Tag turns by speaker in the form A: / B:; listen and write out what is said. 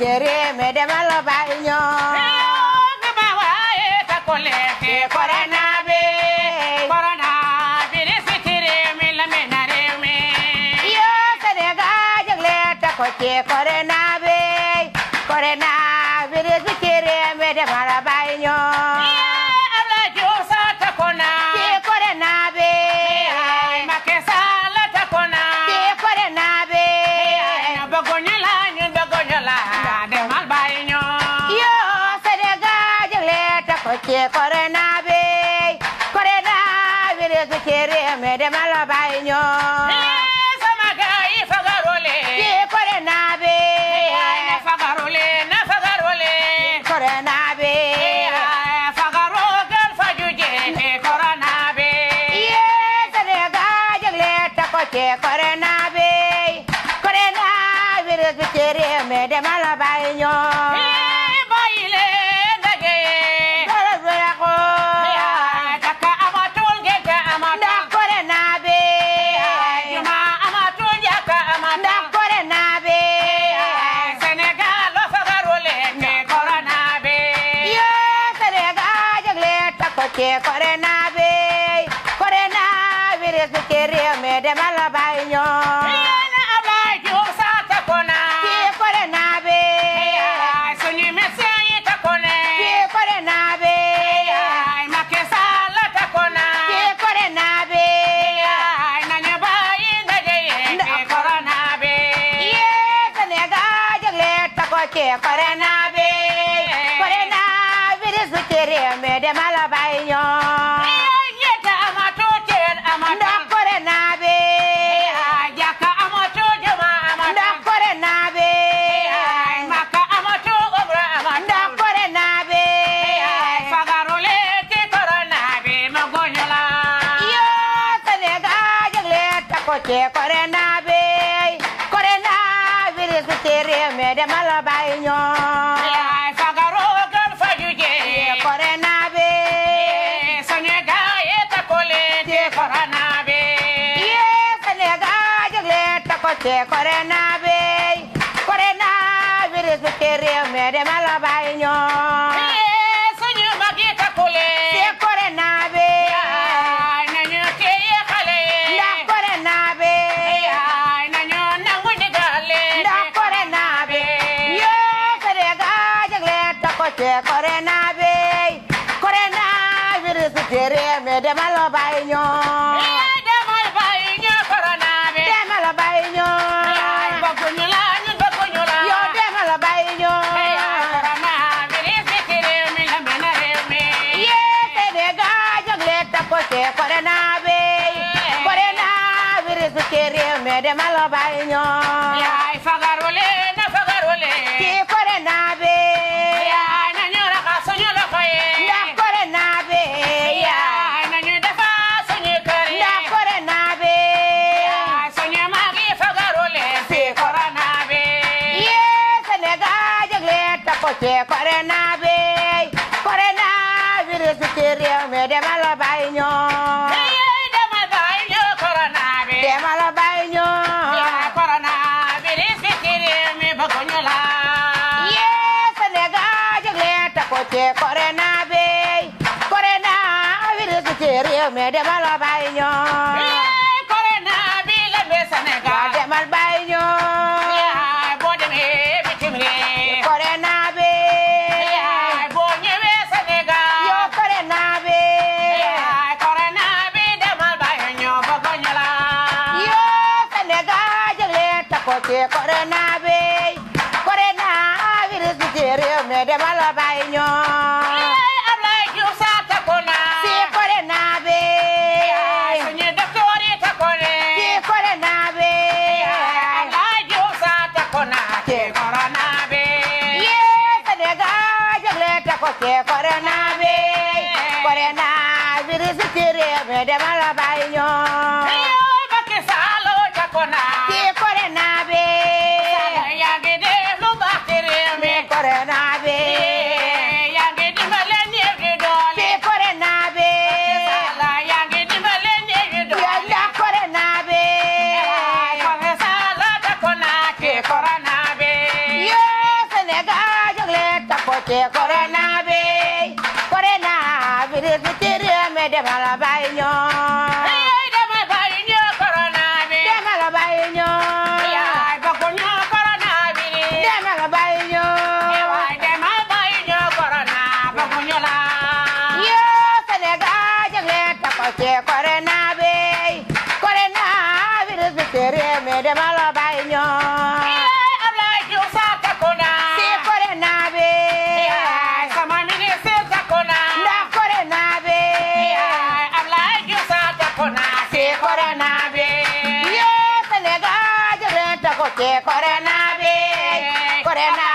A: chere me de malo baño
B: ke bawa ta kole ke corona be ni sitire me la me na re me
A: yo Senegal jagle ta ko che corona be ni chere me de malo baño
B: ala jo sa ta kona
A: che corona be
B: ma ke sala ta kona
A: che corona be
B: bagoñala de mal baño
A: yo Senegal jagle ta ko che corona be ni chere me de malo baño
B: sama gaay fagarole
A: che corona be
B: na fagarole
A: corona be
B: fagaro gal fajuje te corona be
A: ye Senegal jagle ta ko che corona be ni chere me de malo baño
B: bayile ndage
A: dara ko
B: taka amatul ge ka
A: da
B: amatul
A: corona be
B: juma amatul ya ka
A: da
B: amatul
A: corona be
B: Senegal lo fagarole te corona be
A: yo Senegal jagle ta ko che corona be ni chere me de malo baño
B: yana ablay ju sa ta kona
A: che corona be
B: sunu médecin yi ta kone
A: che corona be
B: ay Macky Sall ta kona
A: che corona be
B: ay nañu bàyyi ndaje yi te corona be
A: ye Senegal jagle ta ko che corona be ni chere me de malo baño
B: yeta amato teen
A: da
B: amato
A: corona be
B: jaka amato juma
A: da
B: amato
A: corona be
B: ay Makka amato umra
A: da
B: amato
A: corona be
B: fagarole te corona be magoñala
A: yo Senegal jagle ta ko che corona be ni chere me de malo baño
B: ay fagaro gal fajuje
A: corona be
B: Senegal yeta kole te corona be
A: ye Senegal jagle ta ko che corona be ni chere me de malo baño
B: suñu magi ta kole
A: che corona be
B: ay nañu teye xale
A: da corona be
B: ay nañu nangu digale
A: da corona be yo Senegal jagle ta ko che corona be ni chere me de malo baño
B: demal bayi ñu corona be
A: de malo baño
B: ay bëgguñu la ñu bëgguñu la
A: yo de malo baño
B: corona bi li fi ci réew mi la mën a réew mi
A: ye Senegal jagle ta ko che corona be ni chere me de malo baño
B: ay fagarole na fagarole
A: che corona be
B: ay nañu raxas suñu loxo yi
A: da corona be
B: ay nañu defa suñu kër yi
A: da corona be
B: ay suñu mag yi fagarole ci corona bi
A: ye Senegal jagle ta ko che corona be ni chere me de malo baño
B: demal bayi ñu corona bi
A: de malo baño
B: corona bi li fi ci réew mi bëgguñu la
A: ye Senegal jagle ta ko che corona be ni chere me de malo baño
B: corona bi la be Sénégal
A: de malo baño
B: boo demee bitim réew
A: corona be
B: boo ñëwee Sénégal
A: yo corona be
B: corona bi demal bayi ñu bëgguñu la
A: yo Senegal jagle ta ko che corona be ni chere me de malo baño
B: Ablaye Diouf Sarr takku na
A: che corona be
B: suñu docteur yi takku ne
A: che corona be
B: Ablaye Diouf Sarr takku na ci corona bi
A: ye Senegal jagle ta ko che corona be ni chere me de malo baño
B: Macky Sall takku na
A: che corona be
B: yaa ngi def lu baax ci réew mi
A: corona be
B: yaa ngi dimbale néew di doole
A: che corona be
B: yaa ngi dimbale néew di doole
A: da corona be
B: Macky Sall takku na ci corona bi
A: ce corona be corona virus tere me de mala baño
B: de ma baño corona be
A: de mala baño
B: ya ba ko ño corona be
A: de mala baño
B: de ma baño corona ba ko ño la
A: yo Sénégal jagle ta ko ce corona be corona virus tere me de mala baño corona be corona